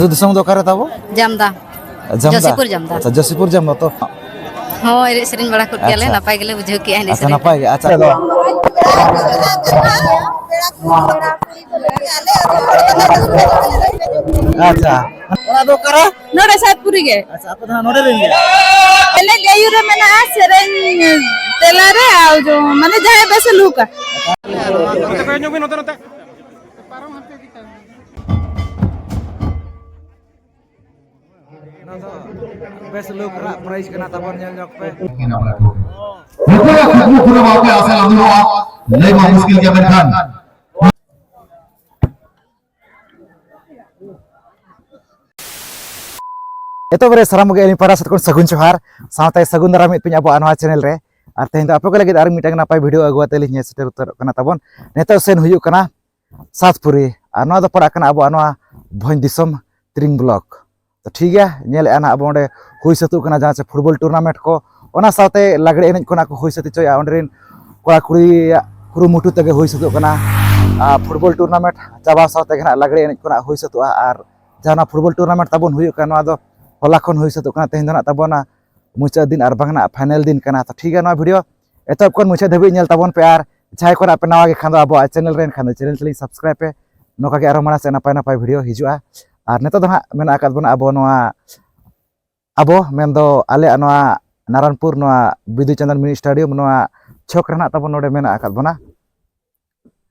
आतु दिसम दो करे ताबो जामदा जसीपुर जामदा अच्छा जसीपुर जामदा तो हो रे सेरिन बड़ा कुट गेले नापाय गेले बुझो कि आनी अच्छा नपाय गे अच्छा दो अच्छा ओना दो करे नोडे सातपुरी गे अच्छा आप ना नोडे रेंगे एले गयु रे मना सेरेन तेला रे आ जो माने जाय बेसे लुका नोते को ᱧᱩ नोते नोते पारो हते दिता ना तो बेस लोग प्राइस कना तबन नेल जक पे पूरा वापे asal ambil lay mah muskil dia berkan itu bere saram ge ini para satkun sagun johar saute sagun daram it abo anwa channel re ar tehin ape ko lagi ar mitang napai video agu ateli nya seter utar kana tabon neto sen huyuk kana satpuri anwa do para kana abo anwa bhoin disom tring block to ठीक है nail ana abo onde hui satu kana jaha che football tournament ko ona saute lagre enej kona ko hui satu choya onderin kora kuri kuru mutu tege hui satu kana football tournament chaba saute kana lagre enej kona hui satu ar jana football tournament tabon huyuk kana do होला खन हुई सतो कना तेहन दना तबना मुचा दिन are बांगना final दिन कना तो ठीक है ना वीडियो एतब कोन मुचा धबी नेल तबन पे आर जाय कोन आपे नवा गे खान अब चैनल रेन खान चैनल तली सब्सक्राइब पे नोका के आरो माना से नापाय नापाय वीडियो हिजुआ आर नेतो दना मेना आकाद बना अबो नवा अबो मेनदो आले नवा नारायणपुर नवा बिदु चंदन मिनी स्टेडियम नवा छक रना तबन नोडे मेना आकाद बना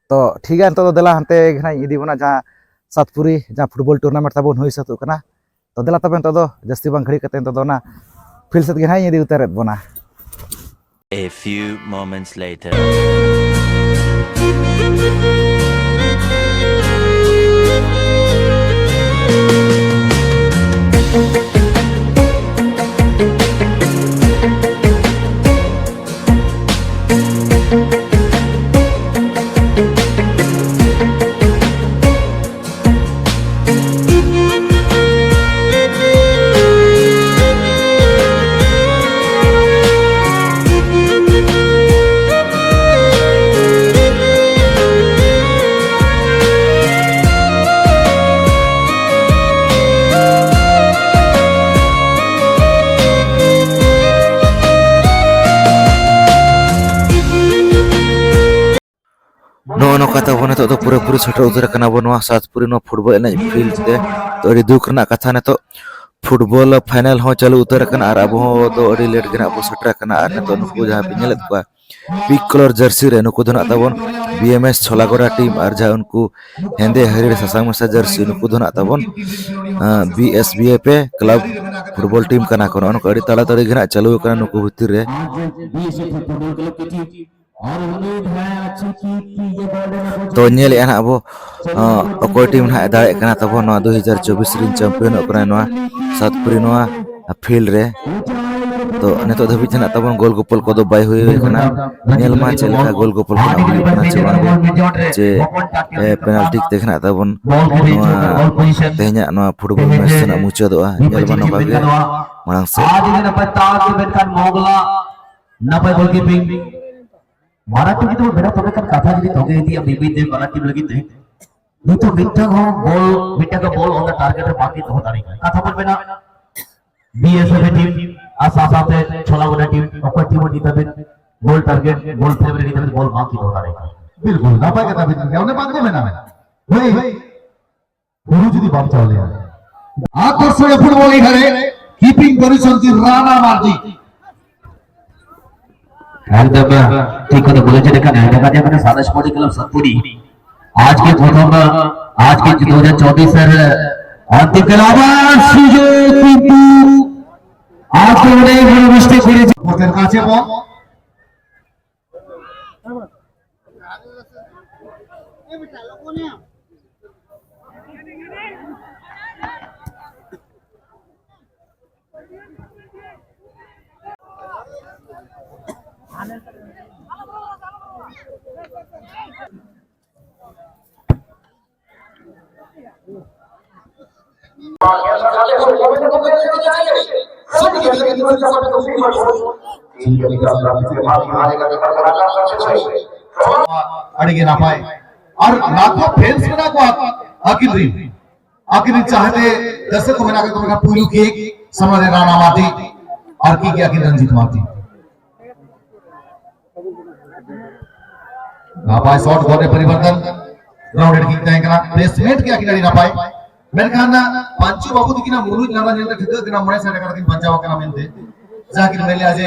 तो ठीक है तो देला हनते घना इदी बना जा सातपुरी जा फुटबॉल टूर्नामेंट तबन हुई सतो कना तो देला तबेन तो जस्ती बांग घड़ी कते तो ना फील्ड से गहाई यदि उतरत बना A few moments later no kata bona to pura pura setter utar kana bonwa satpuri no football ena field te to ri duk rena katha ne to football final ho chalu utar kana ar abo do ri late gena abo setter kana ar to nuku jaha pinyelet kwa pink color jersey re nuku dona tabon BMS Cholagora team ar ja unku hende harir sasang masa jersey nuku dona tabon BSBF club football team kana kono on kari tala tari gena chalu kana nuku bhitir re तो nail एना अब अकोय team ना दाड़े कना तब 2024 रिन champion ओकरा नवा सातपुरी नवा field रे तो नेतो धबी जना तब गोल गोपल को दो बाय हुई कना नेल मा चलका गोल गोपल को ना जे पेनल्टी देखना तब नवा तेहना नवा फुटबॉल मैच ना मुचादोआ नेल मा नका गे मांग से आज दिन पता के बेनकान मोगला नपय goalkeeping Marathi gitu beda tapi kan kata jadi toge itu yang bibit deh marathi lagi deh itu bitta ka ball on the target re baki to dari kata bolbe na BSF team asa sate Cholagora team okoi team di tabe goal target goal favorite di tabe ball baki to dari बिल्कुल ना पाए कथा बिल्कुल उन्हें बात को में ना भाई गुरु जी बात चले आकर्षण फुटबॉल एखाने कीपिंग करिसंती राणा मार्जी एकदम ठीक है बोले चले kan ada kan mana सादा स्पोर्टिंग क्लब सतपुरी आज के प्रथम आज के 2024 এর अंतिम খেলা সুযোগ কিন্তু आज के অনেক বড় মিস্টেক করেছে ওদের কাছে বল अड़गे ना पाए और लाखों फैंस को ना को आकिल री आखिर चाहते दर्शक को मिलाकर तुम्हें पुलू की समझ राणा माती और की आखिर रंजीत माती ना पाए शॉट गोटे परिवर्तन ग्राउंडेड किक तय करना प्लेसमेंट के आखिर ना पाए मेनखान पांचू बाबू दिकिना मुरुज नामा नेलते ठिक दिना मोड़े साइड कर दिन पंजाब करना मेनते जहां कि मेले आज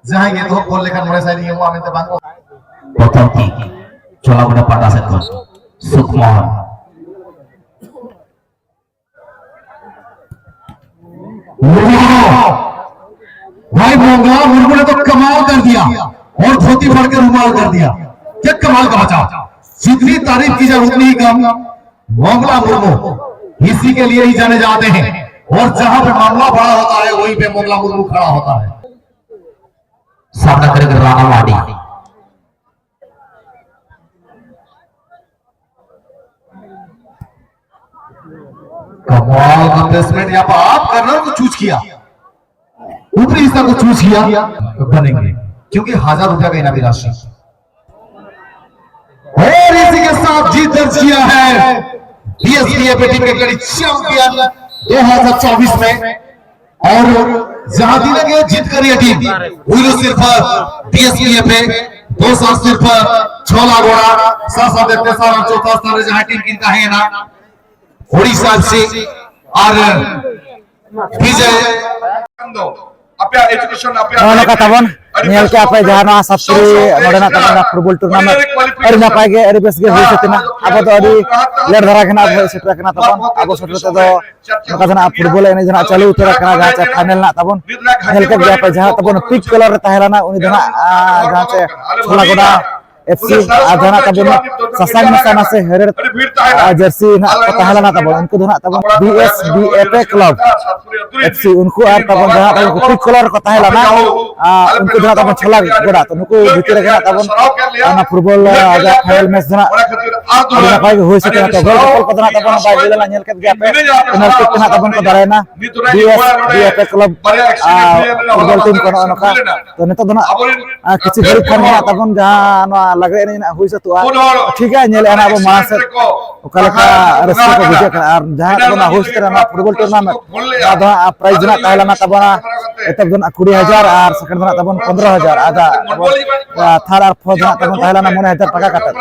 जहां ये तो बॉल लेकर मोड़े साइड हुआ मेनते बांगो प्रथम किक चोलागुड़ा पाटा से सुखमोहन भाई मोगला मुर्मू ने तो कमाल कर दिया और धोती फाड़ के रुमाल कर दिया क्या कमाल का बचाव जितनी तारीफ की जाए उतनी ही कम मोगला मुर्मू इसी के लिए ही जाने जाते हैं और जहां पे मामला बड़ा होता है वहीं पे मोगला मुर्मू खड़ा होता है सामना करेगा राणा वाडी कमाल का प्लेसमेंट यहाँ पर आप कर्नल को चूज किया ऊपरी हिस्सा को चूज किया तो बनेंगे क्योंकि 1000 रुपया का इनामी राशि और इसी के साथ जीत दर्ज किया है बीएसपीएफ टीम के खिलाड़ी चैंपियन 2024 में और जहां दिलेंगे जीत कर ये टीम वही सिर्फ बीएसपीएफ 2 साल सिर्फ छोला घोड़ा साथ देते सारा चौथा स्थान जहां टीम किनता है ना उड़ीसा से और विजय Nono katabon nyel ke apa jahan sapri modena tabon football tournament ari napai ge ari bes ge hoise tina abo to ari ler dhara kena abo setra kena tabon abo setra te do kadana football ene jana chalu utara kena gacha final na tabon nyel ke apa jahan tabon pink color re tahelana uni dana gacha chola goda FC adana tabon sasang sana se herer jersey na tahelana tabon unku dana tabon BSBF club FC unku ar tabon jahan tabon pink color ko tahelana unku dana tabon chola goda to nuku bhitere kena tabon ana football aga final match dana ari napai ge hoise tina to gol ko dana tabon bai dilana nyel ke ge ape penalty kena tabon ko darena BSBF club football team kono onoka to nito dana kichi gari khan tabon jahan lagre ini na huisa tu ठीक है nyele ana abo mas okala ka rasko ko bujhe kan ar jahan tabon host karana football tournament ada prize na tahla na tabon etab don 20000 ar second na tabon 15000 ada third ar fourth na tabon tahla na 9000 taka kata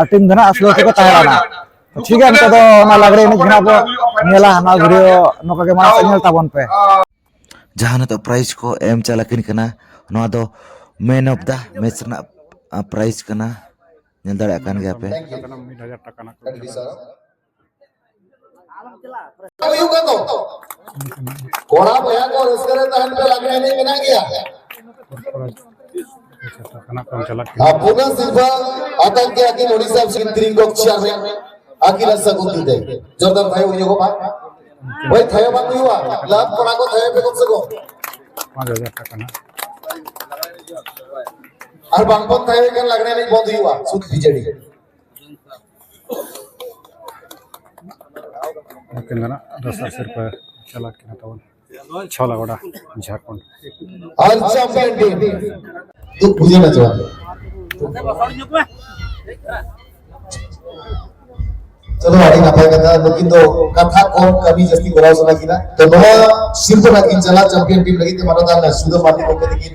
ar team dana aslo ko tahla na ठीक है तो ना लग रहे नहीं abo nyela na video noka ke mas nyel tabon pe jahan to prize ko em chalakin kana no do man of the match na prize kana nyel dare akan ge ape कोड़ा भैया को इसकरे तहन पे लगने नहीं बना गया पुनः सिर्फ आतंक के आगे ओडिशा से त्रिंग कक्षा में आखिर सकुंती दे जोरदार थायो उन्हीं को बात वही थायो बात नहीं हुआ लाभ कोड़ा को थायो पे कब सको 5000 টাকা না और बांगपन थायो के लगने नहीं बंद हुआ सुध बीजेडी किंदना 10000 रुपए चला के ना तवन छोला गोड़ा झारखंड और चैंपियन टीम तू बुझे ना जवाब चलो आड़ी ना पाए कथा लेकिन तो कथा कौन कभी जस्ती कराओ सुना की ना तो नवा शिल्प ना की चला चैंपियन टीम लगी ते मानो दान सुदो माटी को के की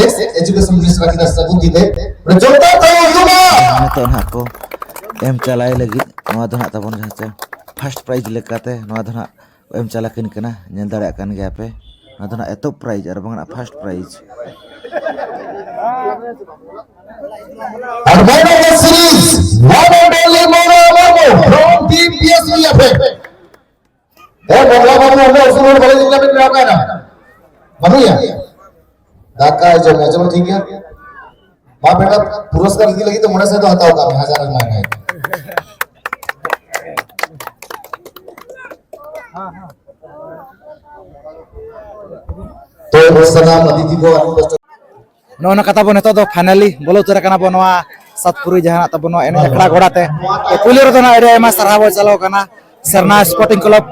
एक एजुकेशन मिनिस्टर की सगुन दी दे जोता तो युवा तो ना को em chalai lagi noa dona tabon jaha first prize lekate noa dona em chalakin kana nyel dare akan ge ape noa dona eto prize ar bang first prize and winner of the series one and only Mono from team BSBF Mono हमने उसूल वाले जिला में क्या कहना मनुया दाका जो match में ठीक है मां बेटा पुरस्कार दी लगी तो मुझे से तो आता होगा 1000 मांगा है तो सलाम अतिथि को nono katabon eto do finally bolo utara kana bonwa satpuri jahan tabon no ene ekla godate e pulir do na area ma sarhabo chalo kana sarna sporting club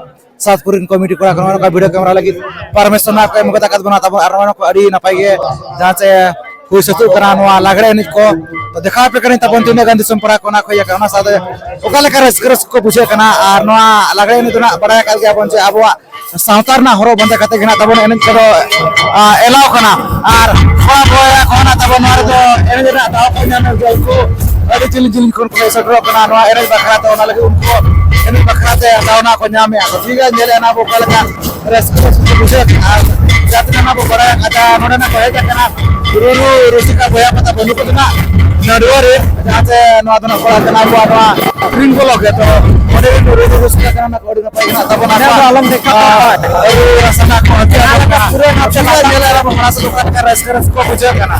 satpuri committee kora kana ka video camera lagi permission na ko em kata kat bana tabon arno ko adi na pai ge jahan se हुई सतु कना नवा लागड़े एनिज को तो देखा पे करें तबन तिना गान दिसम पड़ा कोना खोया का ओना सादे ओकाले का रस को बुझे कना आर नवा लागड़े एनिज ना बड़ा काल के अपन जे अबवा सावतार ना हरो बंदे कते गना तबन एनिज को एलाव कना आर खोआ खोया कोना तबन मार तो एनिज ना दाव को नाम जो को अरे चिल चिल कोन को सटरो कना नवा एनिज बखरा तो ओना लगे उनको एनिज बखरा ते दावना को नामे आ ठीक है जेले ना बो कलका रस को बुझे जातना ना बो बड़ा कथा नोडे ना कहे कना गुरुनु रुसिका भया पता बनु को ना नडुरे जाते नवा दना कोला कना बो नवा ग्रीन को लगे तो ओडे रुसिका रुसिका कना कोडी ना पाइना तब ना आलम देखा ए रसना को हत्या पूरे ना चला जेले रा हमरा से दुकान का रस को बुझे कना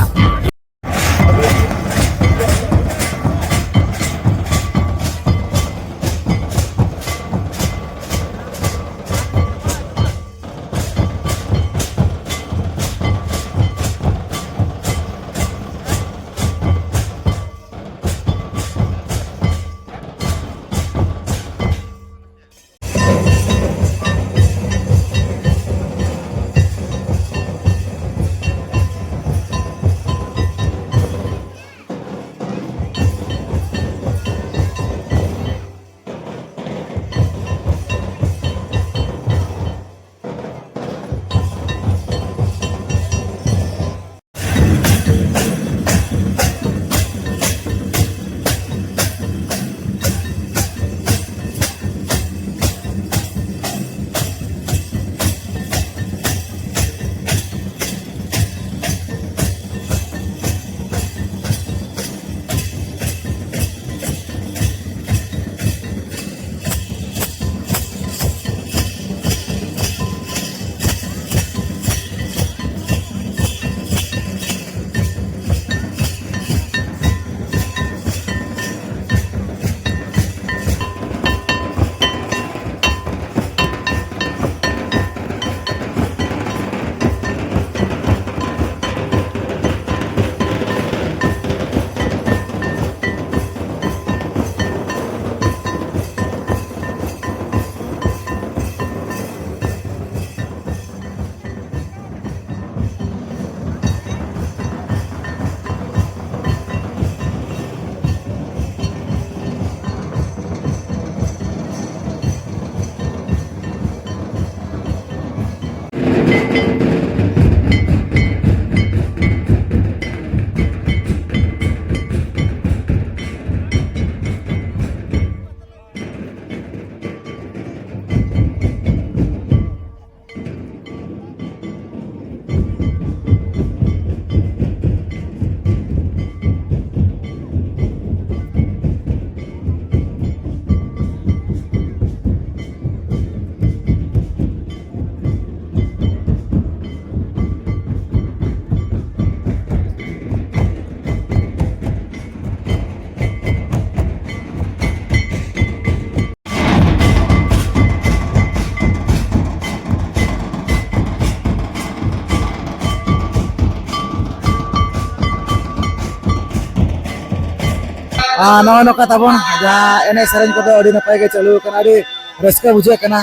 नवा नौका तबन जहाँ एने सेरेंज को अड़ी नपाय के चलू कना अड़ी रस्का बुझे कना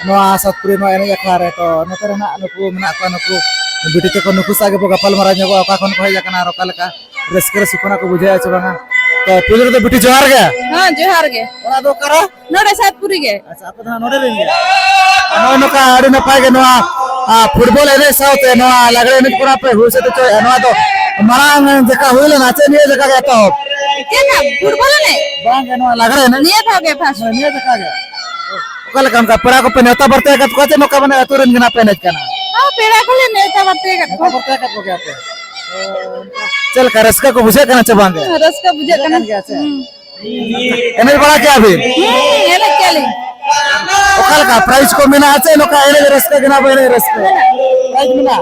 नवा सतपुरी नवा एने अखड़ा रे तो नते रेना नुकु मेना को नुकु बिटी ते को नुकु सागे बो गपाल मारा ᱧᱚᱜᱚ ओका खन को हेज कना रोका लेका रस्का सुखना को बुझे छ बांगा तो पुजर तो बिटी जोहार गे हां जोहार गे ओना दो करा नोडे सातपुरी गे अच्छा आप ना नोडे रेंगे नवा नौका अड़ी नपाय के नवा फुटबॉल एने साउते नवा लगड़े एने पूरा पे हुसे तो नवा तो मारांग जका होइले ना चे निये जका तो केना फुटबॉल ने बांग नवा लगड़े ने निये थागे फास निये जका गे ओकल काम का पड़ा को पे नेता बरते का कोते नौका बने अतुरन गना पे नेत कना हां पेड़ा खोले नेता बरते का बरते का को गया पे चल का रस्का को बुझे कना चबांगे रस का बुझे कना एने बड़ा क्या भी एने केली ओकल का प्राइस को मिना आचे नौका एने रस्का गना बने रस्का प्राइस मिना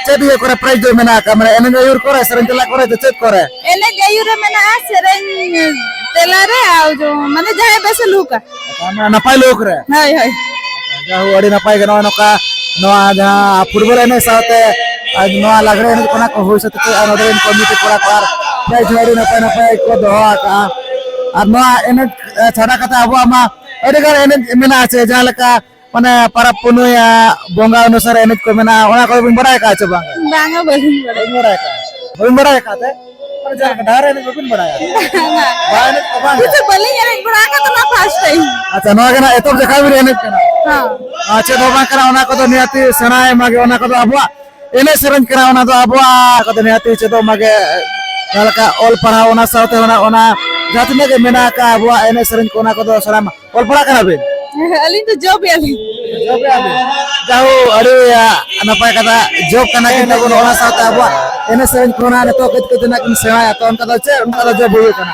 चेत ये करे प्राइस दो मिना का माने एने यूर करे सरन चला करे तो चेत करे एने गयूर मेना सेरेन तेला रे आ जो माने जाय बेसे लुका हमरा नपाय लोक रे हाय हाय जाहु अड़ी नपाय गना नौका नवा जहां फुटबॉल एने साथे आज नवा लगड़े एने कोना को होय सते अनदर इन कमिटी कोड़ा पार प्राइस अड़ी नपाय नपाय को दोहा का और नवा एने छाड़ा कथा अबो मा अड़ी गार एने मेना आछे जहां लका माने परब पुनुया बोंगा अनुसार एने को मेना ओना को बिन बड़ाय का छ बांगा बांगा बहिन बड़े बबिन बड़ा का ते पर जा डारे ने बबिन बड़ा बाने को बांग कुछ बोली यार बड़ा का तो ना फर्स्ट टाइम अच्छा नवा गना एतो देखा भी रहने कना हां अच्छा दो बांग करा ओना को तो नियति सनाए मागे ओना को तो अबवा एने सरन करा ओना तो अबवा को तो नियति चेदो मागे नलका ऑल पढ़ा ओना साथे ओना जातने के मेना का अबवा एने सरन को ओना को तो सलाम ऑल पढ़ा करा बे अली तो जॉब याली जाओ अरे नपाय कथा जॉब करना के तब ओना साथे अबवा एने सरन को ओना तो कत कत ना किन सेवा तो उनका तो चे उनका तो जॉब हुई कना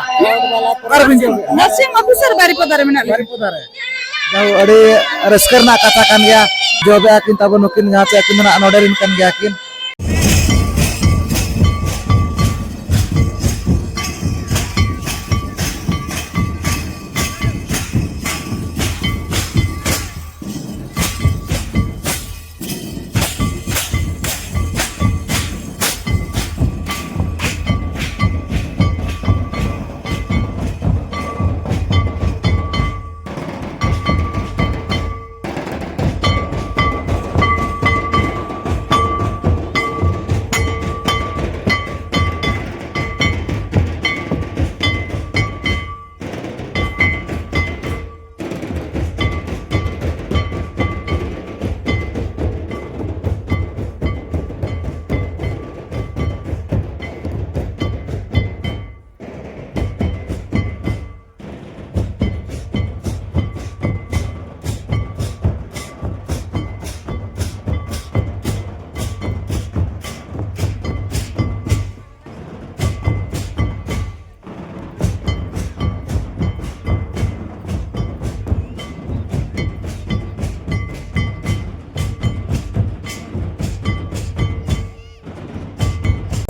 कर बिन जॉब नर्सिंग ऑफिसर बारी पदारे में ना जाओ अरे रस्करना कथा कान गया जॉब या किन तब नुकिन जहां से किन ना नोडरिन कान गया किन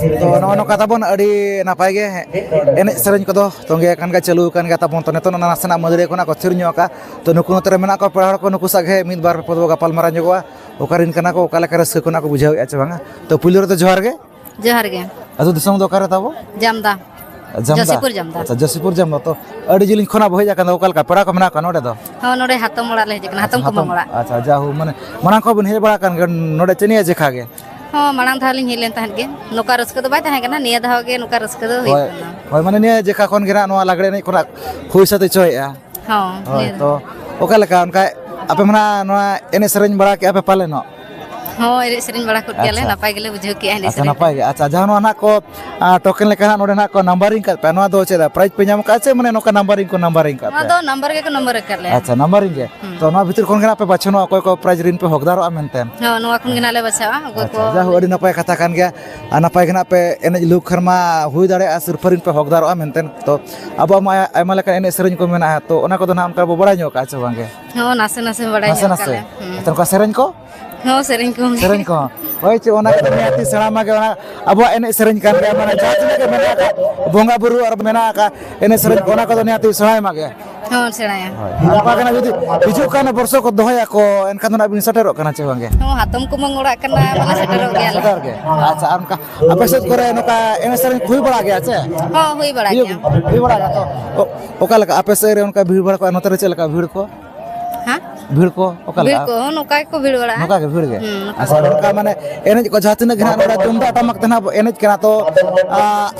तो नवा कथा बन अड़ी नापाय गे एने सेरेंज को तोंगे कान गा चालू कान गा तबन तो नेतो नासना मदरे कोना को थिर ᱧᱚᱜ का तो नुकु नतरे मेना को पढ़ा को नुकु सागे मिद बार पदो गपाल मारा ᱧᱚᱜᱚᱜᱼᱟ ओकारिन काना को काला करस कोना को बुझाव अच्छा बांगा तो पुलिर तो जोहार गे अदु दिसम दो करे तबो जामदा जसीपुर जामदा अच्छा जसीपुर जामदा तो अड़ी जिलिन खोना बहै जाकन ओकाल का पड़ा को मेना का नोडे दो हां नोडे हातम मोड़ा ले जकन हातम को मोड़ा अच्छा जाहु माने मना को बन हे बड़ा कान नोडे चनिया जेखा गे हाँ मांग धालिंग हेलेन तहन गे नोका रस्क दो बाय तहन कना निया धाव गे नोका रस्क दो होय होय माने निया जेखा कोन गिरा नोआ लागड़े नै कोना खुई साथे चोयआ हां तो ओका लका उनका आपे मना नोआ एने सरेंज बड़ा के आपे पाले नो हाँ एरे सरेंज बड़ा कुट गेले नापाय गेले बुझो के एने अच्छा नापाय गे अच्छा जहां ना को टोकन लेका नोडे ना को नंबरिंग का पे नोआ दो चेदा प्राइज पे नाम का से माने नोका नंबरिंग का ना दो नंबर के को नंबर कर ले अच्छा नंबरिंग गे तो नोआ भीतर कोन गना पे बचनो कोय को प्राइज रिन पे हकदारो आमेनतेन हां नोआ कोन गना ले बचावा को को जाहु अडी नापाय कथा कान गया नापाय गना पे एने लुक खरमा हुई दाड़े सिरफरिन पे हकदारो आमेनतेन तो अब मा आयमा लेका एने सरेंज को मेना तो ओना को ना हमका बड़ा ᱧᱚᱜ का बांगे हां नासे नासे बड़ा नासे नासे तो का सरेंज को हां सरेंज को होय चे ओना के नियाती सणा मागे ओना अब एने सरेंज कान गया माने जातने के मेना का बोंगा बुरु और मेना का एने सरेंज ओना को नियाती सणा मागे हां सणाया apa kana jodi hiju kana borso ko dohoya ko enkan na bin setero kana ce bange हां हातम को मंगोड़ा करना वाला सेटरो गया seter ge acha anka apa set kore noka ene sering khui bada gaya ce हां हुई बड़ा गया hui bada to oka laka apa se re unka bhir bada ko anotere ce laka bhir ko हां भीड़ को ओका भीड़ को नोका को भीड़ बड़ा नोका के भीड़ गे अच्छा उनका माने एने को जातने घना नोडा तुमदा टमक तना एने कना तो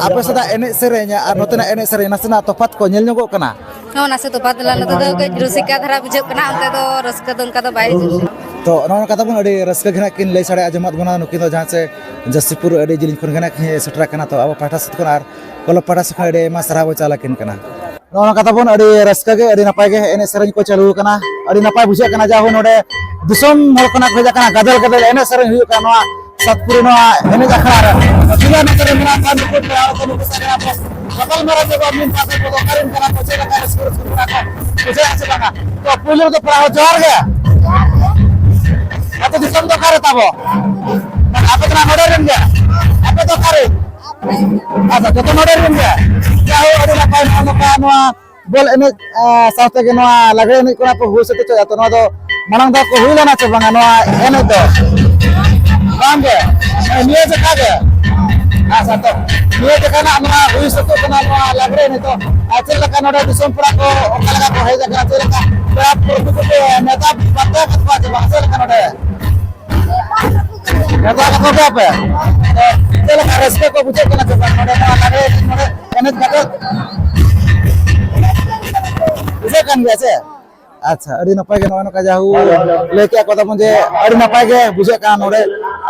आपे सदा एने सेरेnya ar नोतना एने सेरे नसना तफात को नेल ᱧᱚᱜᱚᱜ कना हां नसे तफात ला न तो के रुसिका धरा बुझो कना अंते तो रस्का तो उनका तो बाई तो नोना कथा बन अडी रस्का घना किन लई साडे आजमात बना नुकिन तो जहां से जसीपुर अडी जिलिन कोन घना सेटरा कना तो अब पाठा सत कोन आर कोलो पाठा सखा अडी मा सरा बो चाला किन कना नोना कथा बन अडी रस्का गे अडी नपाय गे एने सेरेन को चालू कना अडी नपाय बुझे कना जाहो नोडे दिसम मोर कना भेजा कना गदल गदल एने सेरेन हुई कना नोआ सतपुरी नोआ एने जखरा किला नतरे मिना कान को प्राव को नुकसाने आप कपल मरा जो मिन पाते को करिन कना को चेला का सुर सुर कना को बुझे आसे कना तो पुलिस तो प्राव जोर गे atau disam to kare tabo apa kena modern dia apa to kare asa joto modern dia jauh ada apa anu ka noa bol ene saute ge noa lagre ene kona po hu sete to noa do manang da ko huila na chabanga noa ene to bangge niye je kage asa to niye je kana noa hu sete kana noa lagre ene to acel ka noa disam pura ko okala ko heja kana acel ka berapa ko neta patta katwa je acel ka noa Kata apa apa? Kalau respe ko bujuk kena coba ada enak kata. Bisa kan biasa? अच्छा अड़ी नपाय के नवा नका जाहू लेके कथा पन जे अड़ी नपाय के बुझे का नोडे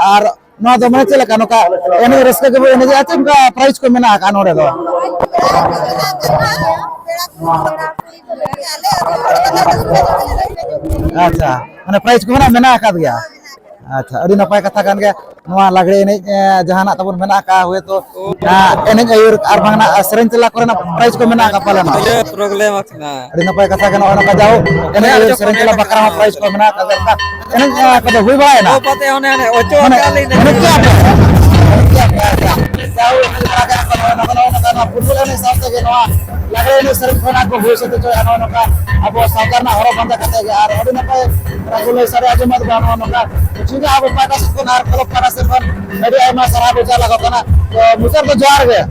आर नवा दो मने चले का नका एने रस्के के एने जे आते का प्राइस को मेना का नोडे दो अच्छा माने प्राइस को मेना का दिया अच्छा अड़ी नपाय कथा कान के नवा लागड़े एने जहाना तबन मेना का हुए तो एने आयुर आर भांगना सरेन चला करना प्राइस को मेना का पालन ये प्रॉब्लम आखना अड़ी नपाय कथा के नवा नका जाओ एने आयुर सरेन चला बकरा प्राइस को मेना का करता एने कदे हुई बाय ना ओ पते होने ने ओचो काली ने जाओ नका फुटबॉल ने साथ के नवा लागड़े ने सरेन खाना को हुई सते तो अनो नका अब सरकार ना हरो बंद करते के आर अड़ी नपाय रगुले सारे आजमत गानो नका ठीक है अब पाटा से को नार क्लब पाटा से पर अड़ी आमा सराब उचा लगा ना तो मुसर तो जोर गया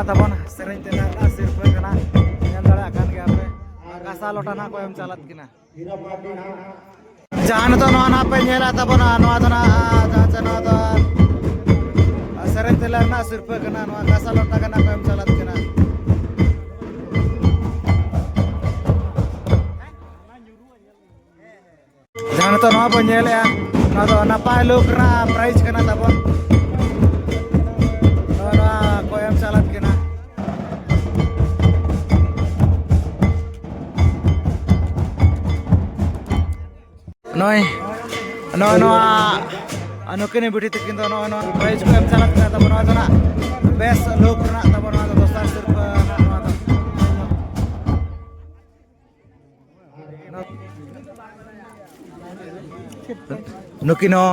तबन सेरेन तेना सिर्फ कना नेल दड़ा कान के आपे कासा लोटा ना कोयम चालत किना जान तो ना पे नेला तबन नवा दना जाना तो सेरेन तेला ना सिर्फ कना नवा कासा लोटा कना कोयम चालत किना जान तो नवा पे नेला ना तो नापाय लोक ना प्राइस कना तबन नवा कोयम चालत किना नोय नो नो अनुकने बिटी तकिन तो नो नो प्राइस को एम चालत का तब नो जना बेस लोक ना तब नो दोस्तार सिर्फ नुकिनो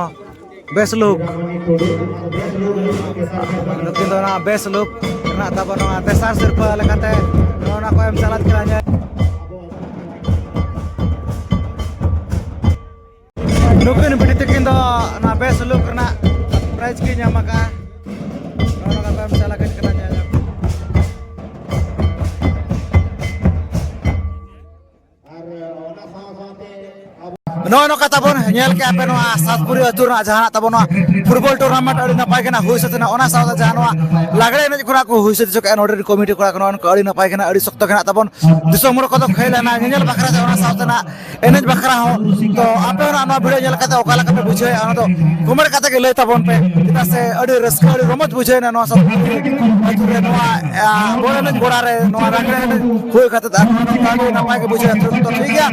बेस लोक नुकिन तो ना बेस लोक ना तब नो दोस्तार सिर्फ लेकाते नो ना को एम चालत किराnya Nukin bidi tekin do na bes lu karena price kinya maka orang kata misalnya kan kena nyala. No kata pun nyel ke apa no Satpuri atur na jahan atau no football tournament ada napai kena huis itu na ona sahaja jahan no lagre ini kurang aku huis itu juga order komite kurang no ada napai kena ada sokto kena atau pun disomur kau tu khayla na nyel bakra jahan sahaja na enej bakra ho to apa no ana video nyel kata okala kata bujhe ana to kumar kata ke lei tabon pe kita se ada reska ada romat bujhe na no Satpuri atur no bola ne gora re no lagre ne hui kata ta kali napai ke bujhe to ठीक है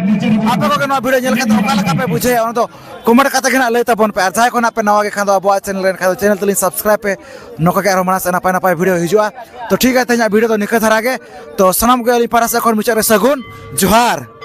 apa kau kena video nyel kata okala पे बुझे और तो कुमार कथा के ना लेता बन पे जाय को ना पे नवा के खादो अब चैनल रेन खादो चैनल तलिन सब्सक्राइब पे नोका के आरो मना से ना पाय वीडियो हिजुआ तो ठीक है तेना वीडियो तो निका धरा के तो सनम के पारा से कोन मिचारे सगुन जोहार।